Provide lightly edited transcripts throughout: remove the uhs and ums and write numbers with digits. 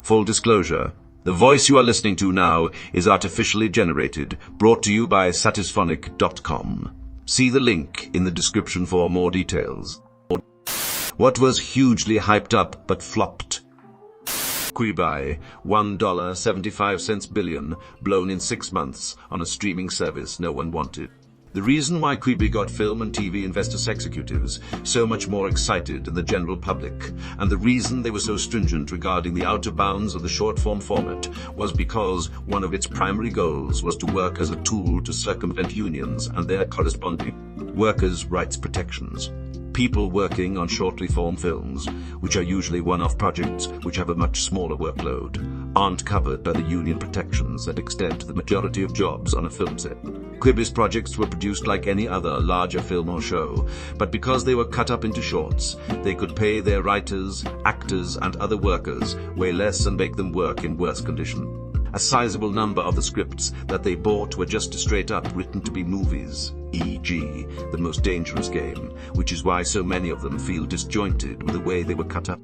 Full disclosure, the voice you are listening to now is artificially generated, brought to you by satisphonic.com. See the link in the description for more details. What was hugely hyped up but flopped? Quibi, $1.75 billion, blown in 6 months on a streaming service no one wanted. The reason why Quibi got film and TV investors executives so much more excited than the general public, and the reason they were so stringent regarding the outer bounds of the short-form format, was because one of its primary goals was to work as a tool to circumvent unions and their corresponding workers' rights protections. People working on shortly form films, which are usually one-off projects which have a much smaller workload, aren't covered by the union protections that extend to the majority of jobs on a film set. Quibi's projects were produced like any other larger film or show, but because they were cut up into shorts, they could pay their writers, actors, and other workers way less and make them work in worse condition. A sizable number of the scripts that they bought were just straight up written to be movies, e.g., The Most Dangerous Game, which is why so many of them feel disjointed with the way they were cut up.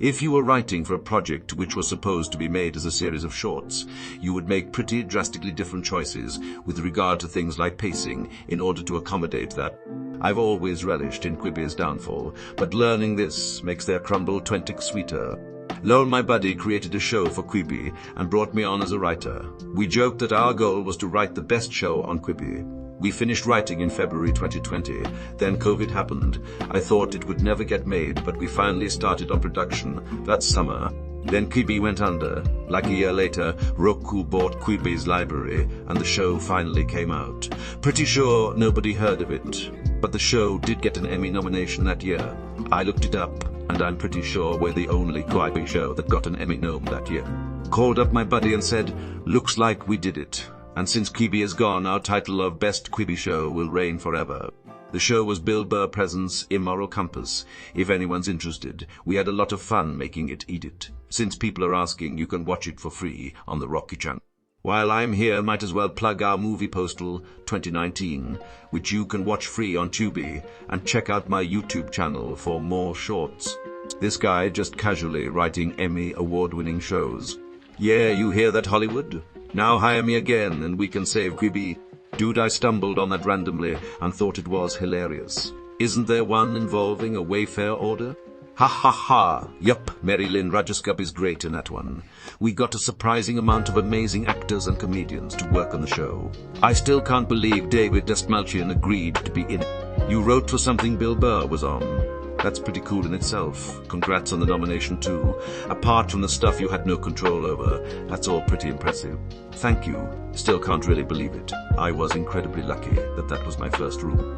If you were writing for a project which was supposed to be made as a series of shorts, you would make pretty drastically different choices with regard to things like pacing in order to accommodate that. I've always relished in Quibi's downfall, but learning this makes their crumble 20 sweeter. Lowell, my buddy, created a show for Quibi and brought me on as a writer. We joked that our goal was to write the best show on Quibi. We finished writing in February 2020. Then COVID happened. I thought it would never get made, but we finally started on production that summer. Then Quibi went under. Like a year later, Roku bought Quibi's library, and the show finally came out. Pretty sure nobody heard of it, but the show did get an Emmy nomination that year. I looked it up, and I'm pretty sure we're the only Quibi show that got an Emmy nom that year. Called up my buddy and said, "Looks like we did it." And since Quibi is gone, our title of Best Quibi Show will reign forever. The show was Bill Burr Presents' Immoral Compass. If anyone's interested, we had a lot of fun making it Edit. Since people are asking, you can watch it for free on the Rocky channel. While I'm here, might as well plug our movie Postal 2019, which you can watch free on Tubi, and check out my YouTube channel for more shorts. This guy just casually writing Emmy award-winning shows. Yeah, you hear that, Hollywood? Now hire me again and we can save Quibi. Dude, I stumbled on that randomly and thought it was hilarious. Isn't there one involving a Wayfair order? Ha ha ha. Yup, Mary Lynn Rajskub is great in that one. We got a surprising amount of amazing actors and comedians to work on the show. I still can't believe David Dastmalchian agreed to be in it. You wrote for something Bill Burr was on. That's pretty cool in itself. Congrats on the nomination too. Apart from the stuff you had no control over, that's all pretty impressive. Thank you. Still can't really believe it. I was incredibly lucky that was my first rule.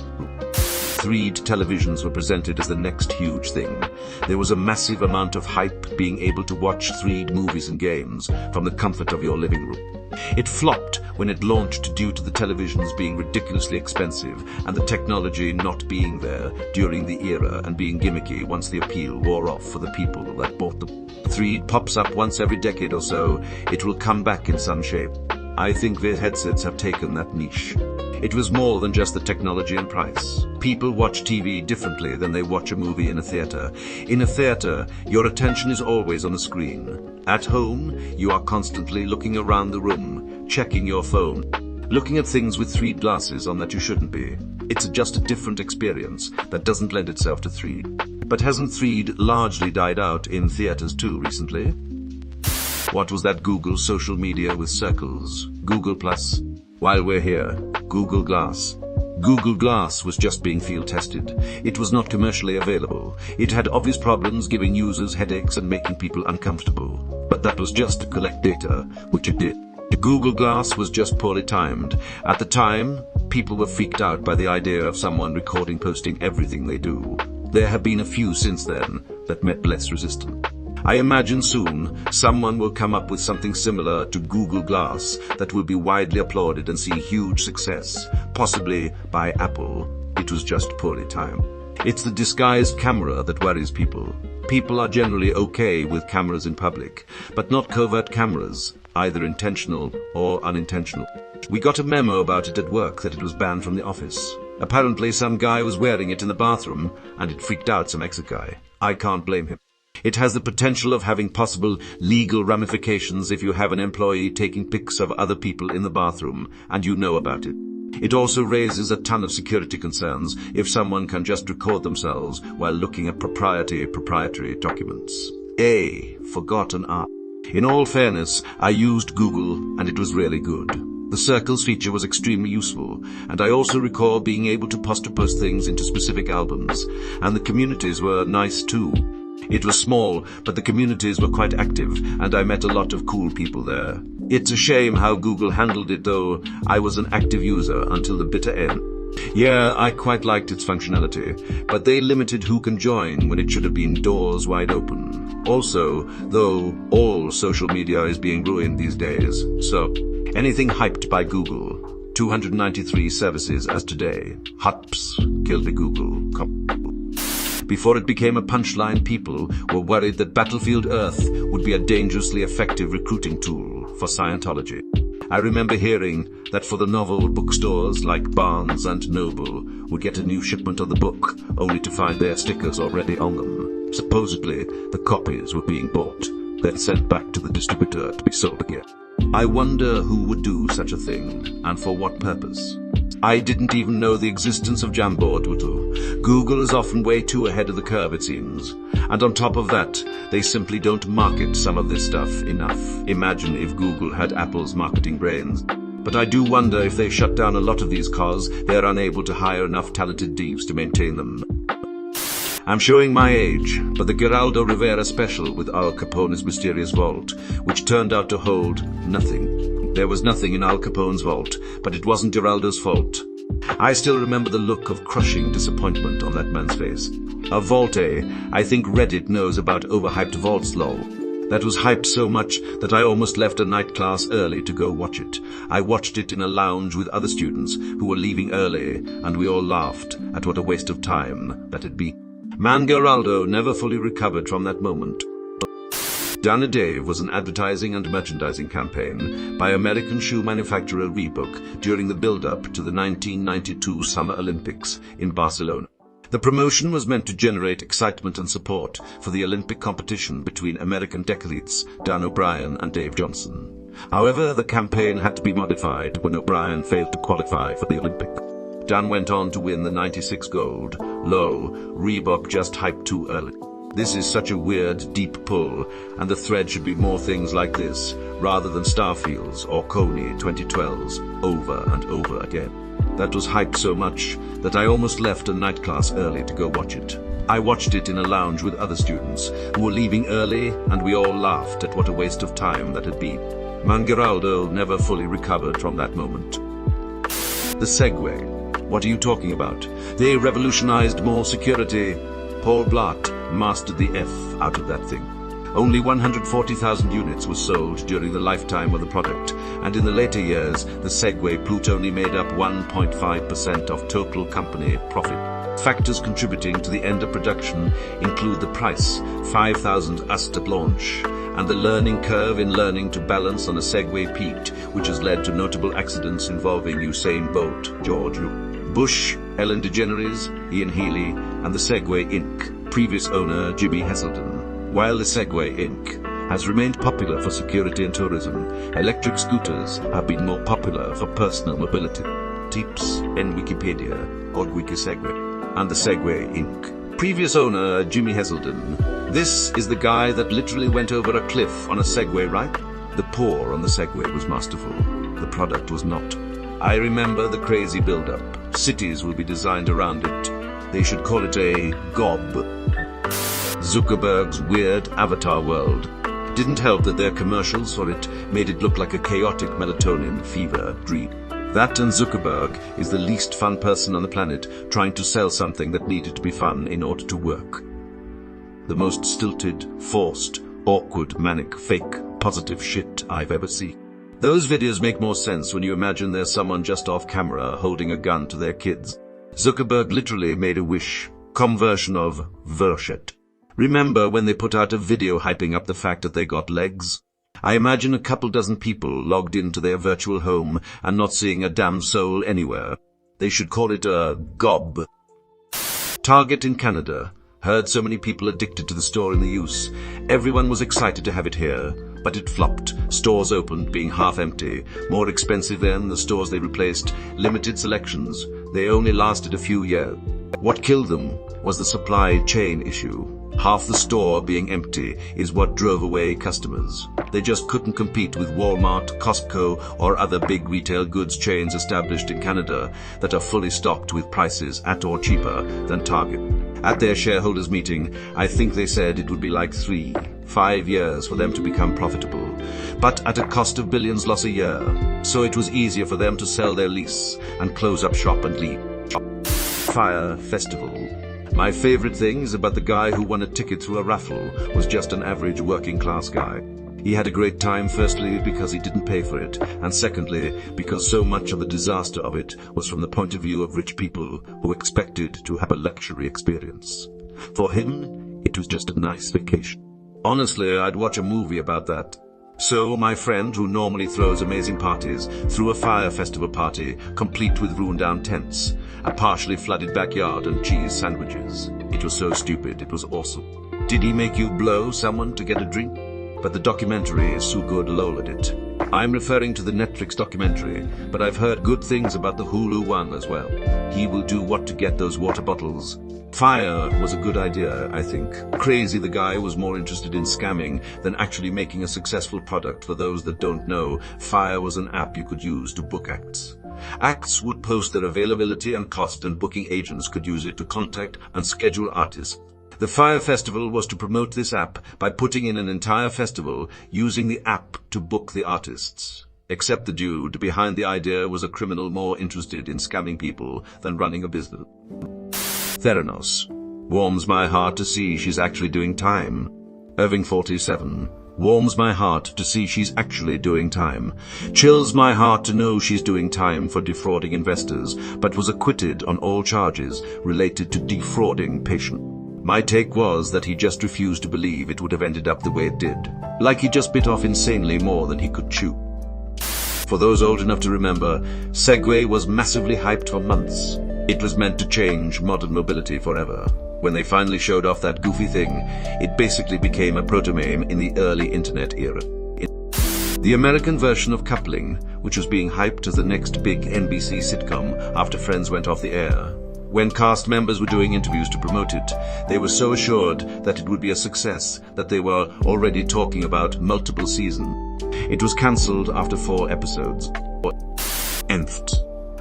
3D televisions were presented as the next huge thing. There was a massive amount of hype being able to watch 3D movies and games from the comfort of your living room. It flopped when it launched due to the televisions being ridiculously expensive and the technology not being there during the era and being gimmicky once the appeal wore off for the people that bought them. 3D pops up once every decade or so. It will come back in some shape. I think their headsets have taken that niche. It was more than just the technology and price. People watch TV differently than they watch a movie in a theater. In a theater, your attention is always on the screen. At home, you are constantly looking around the room, checking your phone, looking at things with 3D glasses on that you shouldn't be. It's just a different experience that doesn't lend itself to 3D. But hasn't 3D largely died out in theaters too recently? What was that Google social media with circles? Google Plus? While we're here, Google Glass. Google Glass was just being field tested. It was not commercially available. It had obvious problems giving users headaches and making people uncomfortable. But that was just to collect data, which it did. Google Glass was just poorly timed. At the time, people were freaked out by the idea of someone recording posting everything they do. There have been a few since then that met less resistance. I imagine soon someone will come up with something similar to Google Glass that will be widely applauded and see huge success, possibly by Apple. It was just poorly timed. It's the disguised camera that worries people. People are generally okay with cameras in public, but not covert cameras, either intentional or unintentional. We got a memo about it at work that it was banned from the office. Apparently some guy was wearing it in the bathroom and it freaked out some ex-guy. I can't blame him. It has the potential of having possible legal ramifications if you have an employee taking pics of other people in the bathroom and you know about it. It also raises a ton of security concerns if someone can just record themselves while looking at proprietary documents. Forgot an R. In all fairness, I used Google and it was really good. The circles feature was extremely useful, and I also recall being able to post things into specific albums, and the communities were nice too. It was small, but the communities were quite active, and I met a lot of cool people there. It's a shame how Google handled it though. I was an active user until the bitter end. Yeah, I quite liked its functionality, but they limited who can join when it should have been doors wide open. Also, though, all social media is being ruined these days, so anything hyped by Google. 293 services as today. Hups, killed by Google. Before it became a punchline, people were worried that Battlefield Earth would be a dangerously effective recruiting tool for Scientology. I remember hearing that for the novel, bookstores like Barnes and Noble would get a new shipment of the book, only to find their stickers already on them. Supposedly, the copies were being bought, then sent back to the distributor to be sold again. I wonder who would do such a thing, and for what purpose. I didn't even know the existence of Jamboard. Google is often way too ahead of the curve, it seems. And on top of that, they simply don't market some of this stuff enough. Imagine if Google had Apple's marketing brains. But I do wonder if they shut down a lot of these cause they're unable to hire enough talented devs to maintain them. I'm showing my age, but the Geraldo Rivera special with Al Capone's mysterious vault, which turned out to hold nothing. There was nothing in Al Capone's vault, but it wasn't Geraldo's fault. I still remember the look of crushing disappointment on that man's face. A vault, I think Reddit knows about overhyped vaults, lol. That was hyped so much that I almost left a night class early to go watch it. I watched it in a lounge with other students who were leaving early, and we all laughed at what a waste of time that'd be. Man, Geraldo never fully recovered from that moment. Dan and Dave was an advertising and merchandising campaign by American shoe manufacturer Reebok during the build-up to the 1992 Summer Olympics in Barcelona. The promotion was meant to generate excitement and support for the Olympic competition between American decathletes Dan O'Brien and Dave Johnson. However, the campaign had to be modified when O'Brien failed to qualify for the Olympics. Dan went on to win the 96 gold. Reebok just hyped too early. This is such a weird, deep pull, and the thread should be more things like this, rather than Starfield's or Kony 2012's over and over again. That was hyped so much that I almost left a night class early to go watch it. I watched it in a lounge with other students who were leaving early, and we all laughed at what a waste of time that had been. Man, Geraldo never fully recovered from that moment. The Segway. What are you talking about? They revolutionized mall security. Paul Blart mastered the F out of that thing. Only 140,000 units were sold during the lifetime of the product, and in the later years, the Segway only made up 1.5% of total company profit. Factors contributing to the end of production include the price, 5,000 US at launch, and the learning curve in learning to balance on a Segway peaked, which has led to notable accidents involving Usain Bolt, George Bush, Ellen DeGeneres, Ian Healy, and the Segway Inc., previous owner Jimmy Heselden. While the Segway Inc. has remained popular for security and tourism, electric scooters have been more popular for personal mobility. Tips in Wikipedia or Wikisegway. And the Segway Inc. Previous owner Jimmy Heselden. This is the guy that literally went over a cliff on a Segway, right? The pour on the Segway was masterful. The product was not. I remember the crazy build-up. Cities will be designed around it. They should call it a gob. Zuckerberg's weird avatar world. Didn't help that their commercials for it made it look like a chaotic melatonin fever dream. That and Zuckerberg is the least fun person on the planet trying to sell something that needed to be fun in order to work. The most stilted, forced, awkward, manic, fake, positive shit I've ever seen. Those videos make more sense when you imagine there's someone just off camera holding a gun to their kids. Zuckerberg literally made a Wish.com version of Vershet. Remember when they put out a video hyping up the fact that they got legs? I imagine a couple dozen people logged into their virtual home and not seeing a damn soul anywhere. They should call it a gob. Target in Canada. Heard so many people addicted to the store in the use. Everyone was excited to have it here, but it flopped. Stores opened, being half empty. More expensive than the stores they replaced. Limited selections. They only lasted a few years. What killed them was the supply chain issue. Half the store being empty is what drove away customers. They just couldn't compete with Walmart, Costco, or other big retail goods chains established in Canada that are fully stocked with prices at or cheaper than Target. At their shareholders meeting, I think they said it would be like 3-5 years for them to become profitable, but at a cost of billions loss a year. So it was easier for them to sell their lease and close up shop and leave. Fyre Festival. My favorite thing is about the guy who won a ticket through a raffle was just an average working class guy. He had a great time, firstly because he didn't pay for it, and secondly because so much of the disaster of it was from the point of view of rich people who expected to have a luxury experience. For him, it was just a nice vacation. Honestly, I'd watch a movie about that. So my friend, who normally throws amazing parties, threw a Fyre Festival party, complete with ruined-down tents, a partially flooded backyard and cheese sandwiches. It was so stupid, it was awesome. Did he make you blow someone to get a drink? But the documentary is so good, lol at it. I'm referring to the Netflix documentary, but I've heard good things about the Hulu one as well. He will do what to get those water bottles. Fyre was a good idea, I think. Crazy the guy was more interested in scamming than actually making a successful product. For those that don't know, Fyre was an app you could use to book acts. Acts would post their availability and cost, and booking agents could use it to contact and schedule artists. The Fyre Festival was to promote this app by putting in an entire festival using the app to book the artists. Except the dude behind the idea was a criminal more interested in scamming people than running a business. Theranos. Warms my heart to see she's actually doing time. Irving 47. Warms my heart to see she's actually doing time. Chills my heart to know she's doing time for defrauding investors, but was acquitted on all charges related to defrauding patients. My take was that he just refused to believe it would have ended up the way it did. Like he just bit off insanely more than he could chew. For those old enough to remember, Segway was massively hyped for months. It was meant to change modern mobility forever. When they finally showed off that goofy thing, it basically became a proto-meme in the early internet era. The American version of Coupling, which was being hyped as the next big NBC sitcom after Friends went off the air. When cast members were doing interviews to promote it, they were so assured that it would be a success that they were already talking about multiple seasons. It was cancelled after 4 episodes. Nth.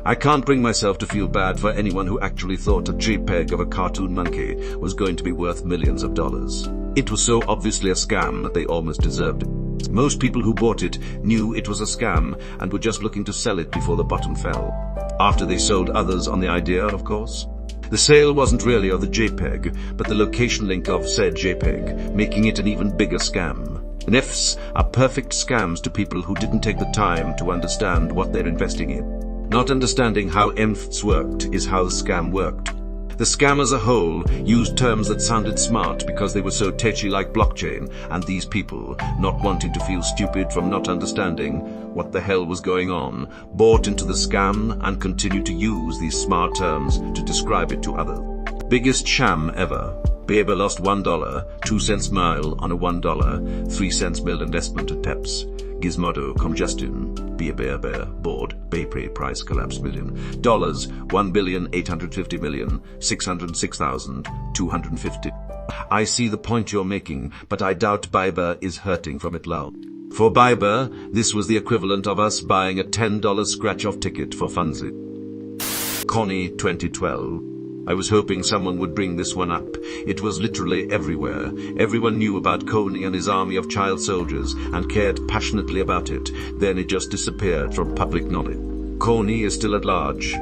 I can't bring myself to feel bad for anyone who actually thought a JPEG of a cartoon monkey was going to be worth millions of dollars. It was so obviously a scam that they almost deserved it. Most people who bought it knew it was a scam and were just looking to sell it before the bottom fell. After they sold others on the idea, of course. The sale wasn't really of the JPEG, but the location link of said JPEG, making it an even bigger scam. NFTs are perfect scams to people who didn't take the time to understand what they're investing in. Not understanding how NFTs worked is how the scam worked. The scam as a whole used terms that sounded smart because they were so tetchy like blockchain, and these people, not wanting to feel stupid from not understanding what the hell was going on, bought into the scam and continued to use these smart terms to describe it to others. Biggest sham ever. Baber lost $1, 2 cents mile on a $1, 3 cents mil investment at Peps. Gizmodo, congestion, bear, board, Baypay price collapse million. Dollars, 1,850,606,250. I see the point you're making, but I doubt Biber is hurting from it loud. For Biber, this was the equivalent of us buying a $10 scratch-off ticket for funsies. Kony 2012. I was hoping someone would bring this one up. It was literally everywhere. Everyone knew about Kony and his army of child soldiers and cared passionately about it. Then it just disappeared from public knowledge. Kony is still at large.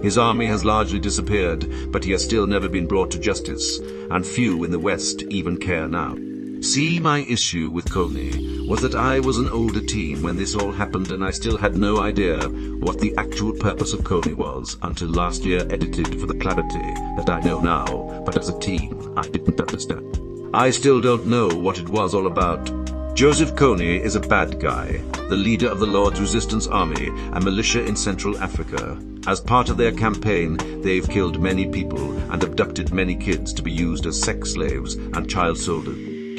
His army has largely disappeared, but he has still never been brought to justice, and few in the West even care now. See, my issue with Kony was that I was an older teen when this all happened, and I still had no idea what the actual purpose of Kony was until last year edited for the clarity that I know now, but as a teen, I didn't understand. I still don't know what it was all about. Joseph Kony is a bad guy, the leader of the Lord's Resistance Army, a militia in Central Africa. As part of their campaign, they've killed many people and abducted many kids to be used as sex slaves and child soldiers.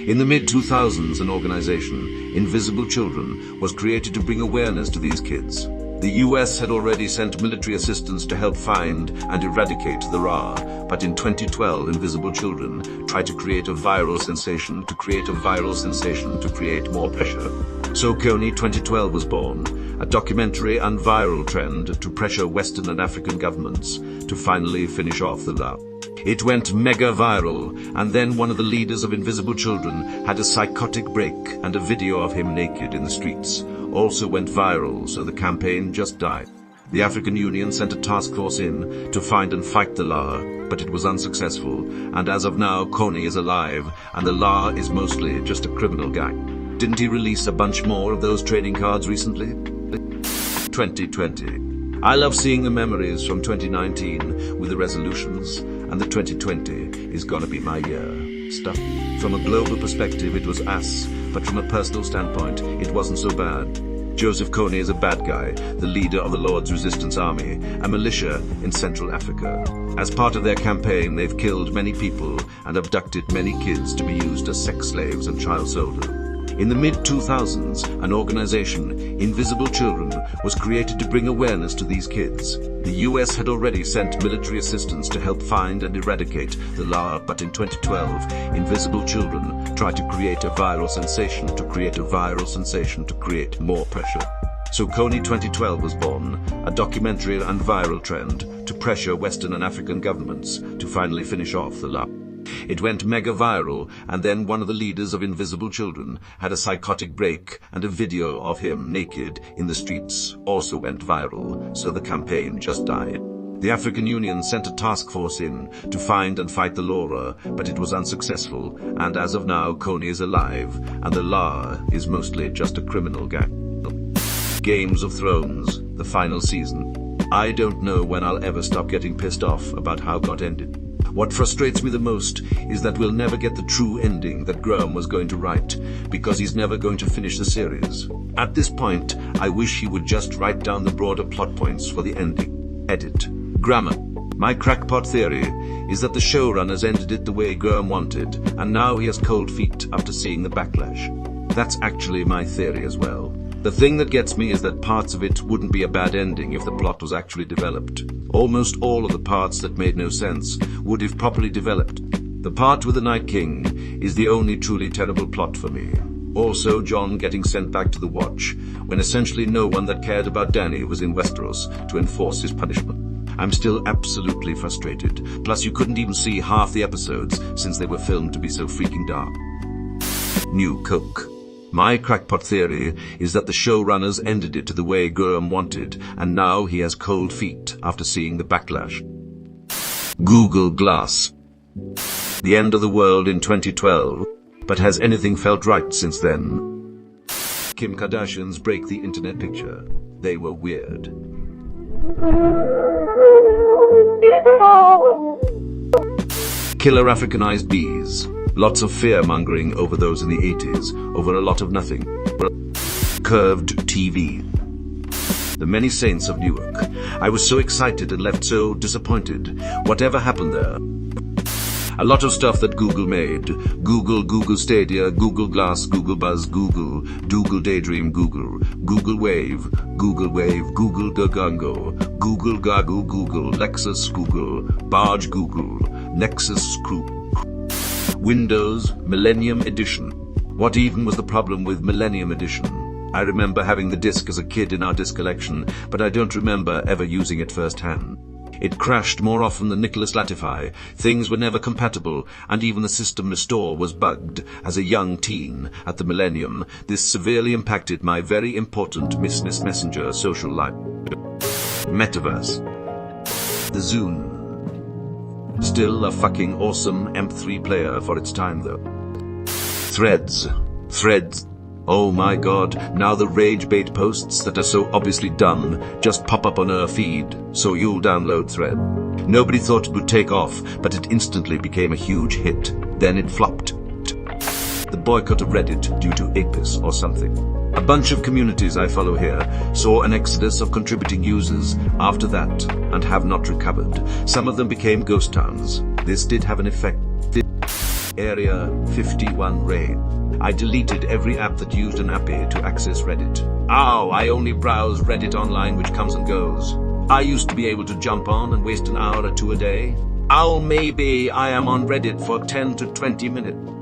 In the mid-2000s, an organization, Invisible Children, was created to bring awareness to these kids. The US had already sent military assistance to help find and eradicate the Ra, but in 2012 Invisible Children tried to create a viral sensation to create more pressure. So Kony 2012 was born, a documentary and viral trend to pressure Western and African governments to finally finish off the Ra. It went mega viral, and then one of the leaders of Invisible Children had a psychotic break, and a video of him naked in the streets also went viral, so the campaign just died. The African Union sent a task force in to find and fight the La, but it was unsuccessful, and as of now Kony is alive, and the La is mostly just a criminal gang. Didn't he release a bunch more of those trading cards recently? 2020. I love seeing the memories from 2019 with the resolutions, and the 2020 is gonna be my year. Stuff. From a global perspective it was ass, but from a personal standpoint it wasn't so bad. Joseph Kony is a bad guy, the leader of the Lord's Resistance Army, a militia in Central Africa. As part of their campaign, they've killed many people and abducted many kids to be used as sex slaves and child soldiers. In the mid-2000s, an organization, Invisible Children, was created to bring awareness to these kids. The US had already sent military assistance to help find and eradicate the La, but in 2012, Invisible Children tried to create a viral sensation to create more pressure. So Kony 2012 was born, a documentary and viral trend to pressure Western and African governments to finally finish off the La. It went mega viral, and then one of the leaders of Invisible Children had a psychotic break, and a video of him naked in the streets also went viral, so the campaign just died. The African Union sent a task force in to find and fight the Laura, but it was unsuccessful, and as of now Kony is alive, and the La is mostly just a criminal gang. Games of Thrones, the final season. I don't know when I'll ever stop getting pissed off about how God ended. What frustrates me the most is that we'll never get the true ending that Graham was going to write, because he's never going to finish the series. At this point, I wish he would just write down the broader plot points for the ending. Edit. Grammar. My crackpot theory is that the showrunners ended it the way Graham wanted, and now he has cold feet after seeing the backlash. That's actually my theory as well. The thing that gets me is that parts of it wouldn't be a bad ending if the plot was actually developed. Almost all of the parts that made no sense would if properly developed. The part with the Night King is the only truly terrible plot for me. Also, Jon getting sent back to the Watch, when essentially no one that cared about Dany was in Westeros to enforce his punishment. I'm still absolutely frustrated. Plus, you couldn't even see half the episodes since they were filmed to be so freaking dark. New Coke. My crackpot theory is that the showrunners ended it the way Graham wanted, and now he has cold feet after seeing the backlash. Google Glass. The end of the world in 2012, but has anything felt right since then? Kim Kardashians break the internet picture. They were weird. Killer Africanized bees. Lots of fear-mongering over those in the 80s, over a lot of nothing. Curved TV. The Many Saints of Newark. I was so excited and left so disappointed. Whatever happened there? A lot of stuff that Google made. Google Stadia, Google Glass, Google Buzz, Google Daydream, Google Wave, Google Gagango, Google Gagu, Google Lexus, Google Barge, Google Nexus, Windows Millennium Edition. What even was the problem with Millennium Edition? I remember having the disc as a kid in our disc collection, but I don't remember ever using it firsthand. It crashed more often than Nicholas Latify, things were never compatible, and even the system restore was bugged. As a young teen at the Millennium, this severely impacted my very important Business Messenger social life. Metaverse. The Zune. Still a fucking awesome MP3 player for its time though. Threads. Oh my god, now the rage bait posts that are so obviously dumb just pop up on our feed, so you'll download Thread. Nobody thought it would take off, but it instantly became a huge hit. Then it flopped. the boycott of Reddit due to APIS or something. A bunch of communities I follow here saw an exodus of contributing users after that and have not recovered. Some of them became ghost towns. This did have an effect. Area 51 raid. I deleted every app that used an API to access Reddit. Ow, I only browse Reddit online, which comes and goes. I used to be able to jump on and waste an hour or two a day. Ow, maybe I am on Reddit for 10 to 20 minutes.